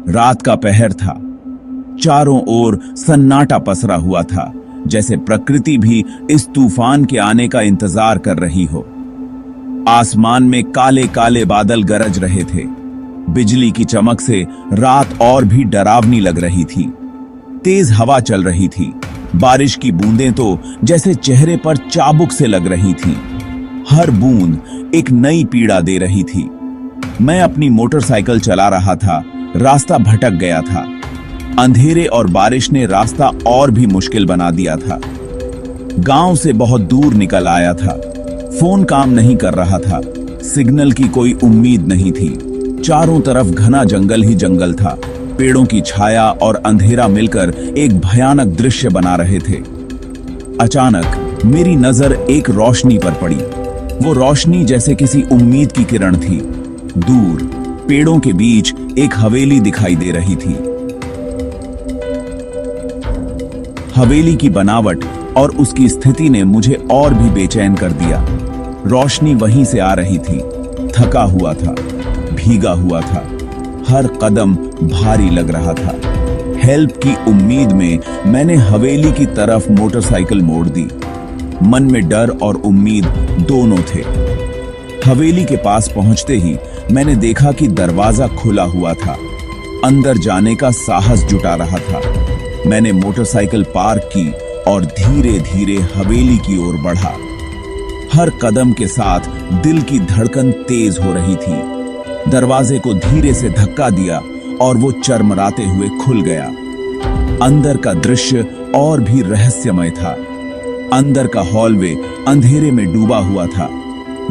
रात का पहर था। चारों ओर सन्नाटा पसरा हुआ था, जैसे प्रकृति भी इस तूफान के आने का इंतजार कर रही हो। आसमान में काले काले बादल गरज रहे थे। बिजली की चमक से रात और भी डरावनी लग रही थी। तेज हवा चल रही थी। बारिश की बूंदें तो जैसे चेहरे पर चाबुक से लग रही थीं। हर बूंद एक नई पीड़ा दे रही थी। मैं अपनी मोटरसाइकिल चला रहा था। रास्ता भटक गया था। अंधेरे और बारिश ने रास्ता और भी मुश्किल बना दिया था। गांव से बहुत दूर निकल आया था। फोन काम नहीं कर रहा था। सिग्नल की कोई उम्मीद नहीं थी। चारों तरफ घना जंगल ही जंगल था। पेड़ों की छाया और अंधेरा मिलकर एक भयानक दृश्य बना रहे थे। अचानक मेरी नजर एक रोशनी पर पड़ी। वो रोशनी जैसे किसी उम्मीद की किरण थी। दूर पेड़ों के बीच एक हवेली दिखाई दे रही थी। हवेली की बनावट और उसकी स्थिति ने मुझे और भी बेचैन कर दिया। रोशनी वहीं से आ रही थी। थका हुआ था, भीगा हुआ था, हर कदम भारी लग रहा था। हेल्प की उम्मीद में मैंने हवेली की तरफ मोटरसाइकिल मोड़ दी। मन में डर और उम्मीद दोनों थे। हवेली के पास पहुंचते ही मैंने देखा कि दरवाजा खुला हुआ था। अंदर जाने का साहस जुटा रहा था। मैंने मोटरसाइकिल पार्क की और धीरे धीरे हवेली की ओर बढ़ा। हर कदम के साथ दिल की धड़कन तेज हो रही थी। दरवाजे को धीरे से धक्का दिया और वो चरमराते हुए खुल गया। अंदर का दृश्य और भी रहस्यमय था। अंदर का हॉलवे अंधेरे में डूबा हुआ था।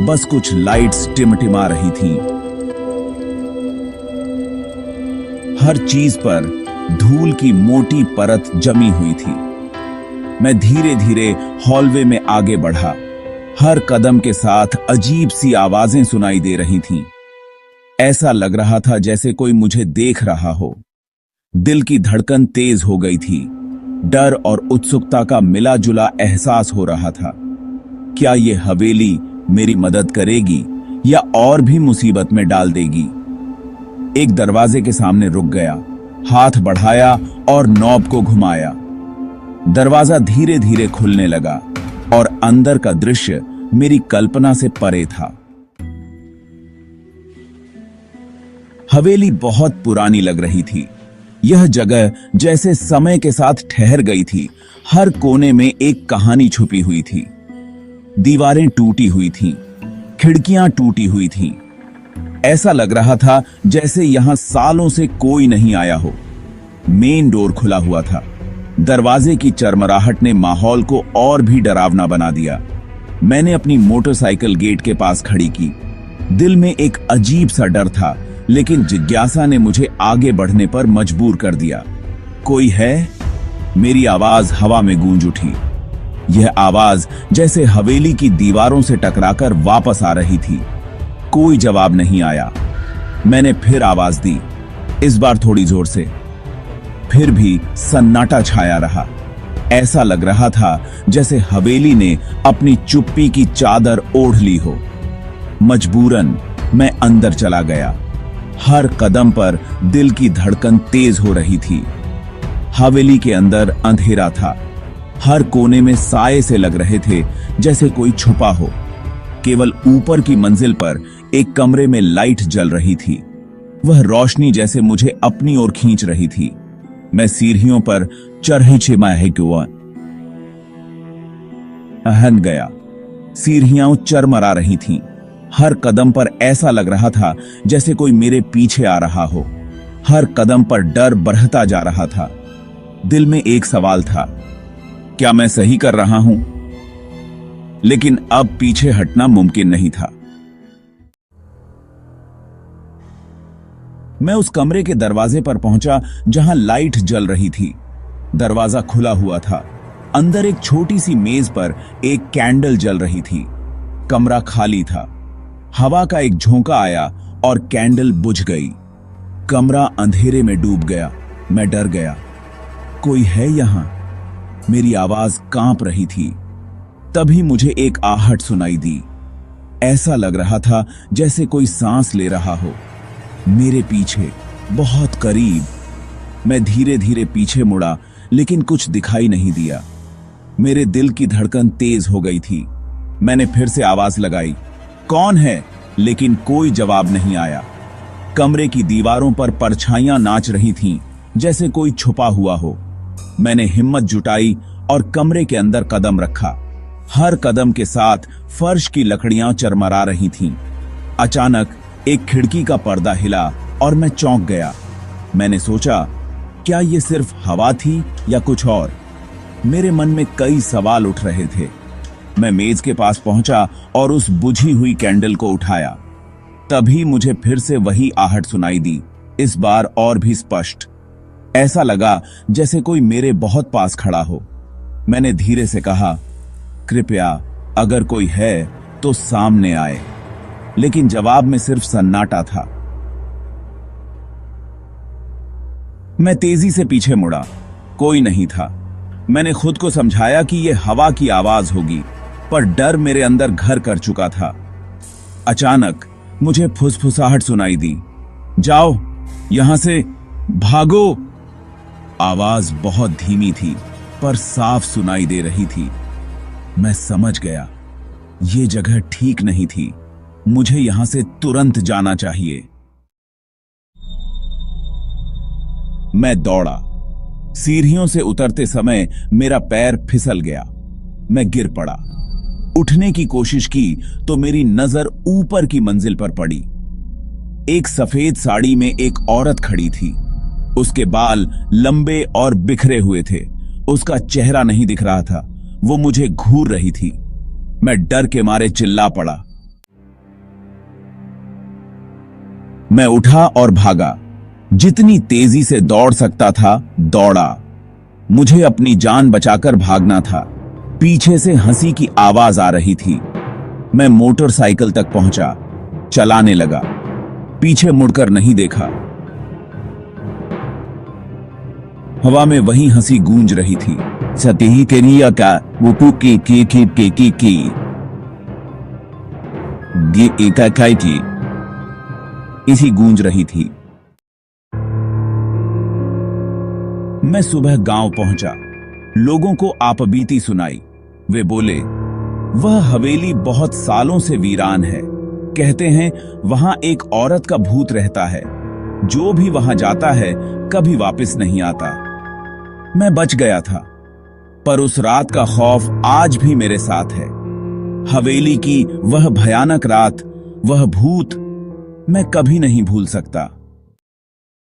बस कुछ लाइट्स टिमटिमा रही थीं। हर चीज पर धूल की मोटी परत जमी हुई थी। मैं धीरे धीरे हॉलवे में आगे बढ़ा। हर कदम के साथ अजीब सी आवाजें सुनाई दे रही थीं। ऐसा लग रहा था जैसे कोई मुझे देख रहा हो। दिल की धड़कन तेज हो गई थी। डर और उत्सुकता का मिला जुला एहसास हो रहा था। क्या ये हवेली मेरी मदद करेगी या और भी मुसीबत में डाल देगी? एक दरवाजे के सामने रुक गया, हाथ बढ़ाया और नॉब को घुमाया। दरवाजा धीरे धीरे खुलने लगा और अंदर का दृश्य मेरी कल्पना से परे था। हवेली बहुत पुरानी लग रही थी। यह जगह जैसे समय के साथ ठहर गई थी। हर कोने में एक कहानी छुपी हुई थी। दीवारें टूटी हुई थीं, खिड़कियां टूटी हुई थीं। ऐसा लग रहा था जैसे यहां सालों से कोई नहीं आया हो। मेन डोर खुला हुआ था। दरवाजे की चरमराहट ने माहौल को और भी डरावना बना दिया। मैंने अपनी मोटरसाइकिल गेट के पास खड़ी की। दिल में एक अजीब सा डर था, लेकिन जिज्ञासा ने मुझे आगे बढ़ने पर मजबूर कर दिया। कोई है? मेरी आवाज हवा में गूंज उठी। यह आवाज जैसे हवेली की दीवारों से टकराकर वापस आ रही थी। कोई जवाब नहीं आया। मैंने फिर आवाज दी, इस बार थोड़ी जोर से। फिर भी सन्नाटा छाया रहा। ऐसा लग रहा था जैसे हवेली ने अपनी चुप्पी की चादर ओढ़ ली हो। मजबूरन मैं अंदर चला गया। हर कदम पर दिल की धड़कन तेज हो रही थी। हवेली के अंदर अंधेरा था। हर कोने में साए से लग रहे थे, जैसे कोई छुपा हो। केवल ऊपर की मंजिल पर एक कमरे में लाइट जल रही थी। वह रोशनी जैसे मुझे अपनी ओर खींच रही थी। मैं सीढ़ियों पर अहन गया। सीढ़ियां चरमरा रही थीं। हर कदम पर ऐसा लग रहा था जैसे कोई मेरे पीछे आ रहा हो। हर कदम पर डर बढ़ता जा रहा था। दिल में एक सवाल था, क्या मैं सही कर रहा हूं? लेकिन अब पीछे हटना मुमकिन नहीं था। मैं उस कमरे के दरवाजे पर पहुंचा जहां लाइट जल रही थी। दरवाजा खुला हुआ था। अंदर एक छोटी सी मेज पर एक कैंडल जल रही थी। कमरा खाली था। हवा का एक झोंका आया और कैंडल बुझ गई। कमरा अंधेरे में डूब गया। मैं डर गया। कोई है यहां? मेरी आवाज कांप रही थी। तभी मुझे एक आहट सुनाई दी। ऐसा लग रहा था जैसे कोई सांस ले रहा हो। मेरे पीछे बहुत करीब। मैं धीरे धीरे पीछे मुड़ा, लेकिन कुछ दिखाई नहीं दिया। मेरे दिल की धड़कन तेज हो गई थी। मैंने फिर से आवाज लगाई, कौन है? लेकिन कोई जवाब नहीं आया। कमरे की दीवारों पर परछाइयां नाच रही थीं, जैसे कोई छुपा हुआ हो। मैंने हिम्मत जुटाई और कमरे के अंदर कदम रखा। हर कदम के साथ फर्श की लकड़ियां चरमरा रही थीं। अचानक एक खिड़की का पर्दा हिला और मैं चौंक गया। मैंने सोचा, क्या ये सिर्फ हवा थी या कुछ और? मेरे मन में कई सवाल उठ रहे थे। मैं मेज के पास पहुंचा और उस बुझी हुई कैंडल को उठाया। तभी मुझे फिर से वही आहट सुनाई दी, इस बार और भी स्पष्ट। ऐसा लगा जैसे कोई मेरे बहुत पास खड़ा हो। मैंने धीरे से कहा, कृपया अगर कोई है तो सामने आए। लेकिन जवाब में सिर्फ सन्नाटा था। मैं तेजी से पीछे मुड़ा। कोई नहीं था। मैंने खुद को समझाया कि यह हवा की आवाज होगी, पर डर मेरे अंदर घर कर चुका था। अचानक मुझे फुसफुसाहट सुनाई दी, जाओ यहां से, भागो। आवाज बहुत धीमी थी, पर साफ सुनाई दे रही थी। मैं समझ गया, ये जगह ठीक नहीं थी। मुझे यहां से तुरंत जाना चाहिए। मैं दौड़ा। सीढ़ियों से उतरते समय मेरा पैर फिसल गया। मैं गिर पड़ा। उठने की कोशिश की तो मेरी नजर ऊपर की मंजिल पर पड़ी। एक सफेद साड़ी में एक औरत खड़ी थी। उसके बाल लंबे और बिखरे हुए थे। उसका चेहरा नहीं दिख रहा था। वो मुझे घूर रही थी। मैं डर के मारे चिल्ला पड़ा। मैं उठा और भागा। जितनी तेजी से दौड़ सकता था दौड़ा। मुझे अपनी जान बचाकर भागना था। पीछे से हंसी की आवाज आ रही थी। मैं मोटरसाइकिल तक पहुंचा, चलाने लगा। पीछे मुड़कर नहीं देखा। हवा में वही हंसी गूंज रही थी। सतही करिया का वो की इसी गूंज रही थी। मैं सुबह गांव पहुंचा। लोगों को आपबीती सुनाई। वे बोले, वह हवेली बहुत सालों से वीरान है। कहते हैं वहां एक औरत का भूत रहता है। जो भी वहां जाता है कभी वापस नहीं आता। मैं बच गया था, पर उस रात का खौफ आज भी मेरे साथ है। हवेली की वह भयानक रात, वह भूत मैं कभी नहीं भूल सकता।